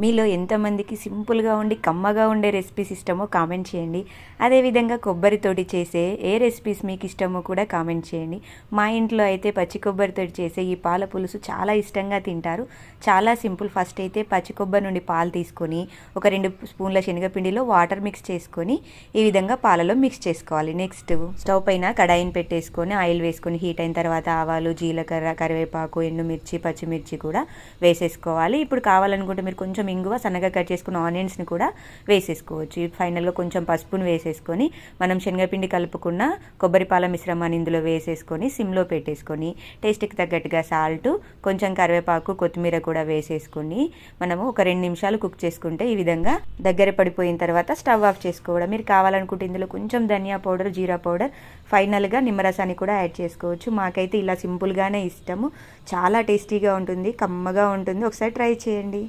మీలో ఎంతమందికి సింపుల్గా ఉండి కమ్మగా ఉండే రెసిపీస్ ఇష్టమో కామెంట్ చేయండి. అదేవిధంగా కొబ్బరితోటి చేసే ఏ రెసిపీస్ మీకు ఇష్టమో కూడా కామెంట్ చేయండి. మా ఇంట్లో అయితే పచ్చి కొబ్బరితోటి చేసే ఈ పాల పులుసు చాలా ఇష్టంగా తింటారు. చాలా సింపుల్. ఫస్ట్ అయితే పచ్చి కొబ్బరి నుండి పాలు తీసుకొని ఒక 2 స్పూన్ల శనగపిండిలో వాటర్ మిక్స్ చేసుకొని ఈ విధంగా పాలలో మిక్స్ చేసుకోవాలి. నెక్స్ట్ స్టవ్ పైన కడాయిని పెట్టేసుకొని ఆయిల్ వేసుకొని హీట్ అయిన తర్వాత ఆవాలు, జీలకర్ర, కరివేపాకు, ఎండుమిర్చి, పచ్చిమిర్చి కూడా వేసేసుకోవాలి. ఇప్పుడు కావాలనుకుంటే మీరు కొంచెం ఇంగువ, సన్నగా కట్ చేసుకున్న ఆనియన్స్ని కూడా వేసేసుకోవచ్చు. ఫైనల్గా కొంచెం పసుపును వేసేసుకొని మనం శనగపిండి కలుపుకున్న కొబ్బరి పాల మిశ్రమాన్ని ఇందులో వేసేసుకొని సిమ్లో పెట్టేసుకొని టేస్ట్కి తగ్గట్టుగా సాల్ట్, కొంచెం కరివేపాకు, కొత్తిమీర కూడా వేసేసుకొని మనము ఒక 2 నిమిషాలు కుక్ చేసుకుంటే ఈ విధంగా దగ్గర పడిపోయిన తర్వాత స్టవ్ ఆఫ్ చేసుకోవడం. మీరు కావాలనుకుంటే ఇందులో కొంచెం ధనియా పౌడర్, జీరా పౌడర్, ఫైనల్గా నిమ్మరసాన్ని కూడా యాడ్ చేసుకోవచ్చు. మాకైతే ఇలా సింపుల్గానే ఇష్టము. చాలా టేస్టీగా ఉంటుంది, కమ్మగా ఉంటుంది. ఒకసారి ట్రై చేయండి.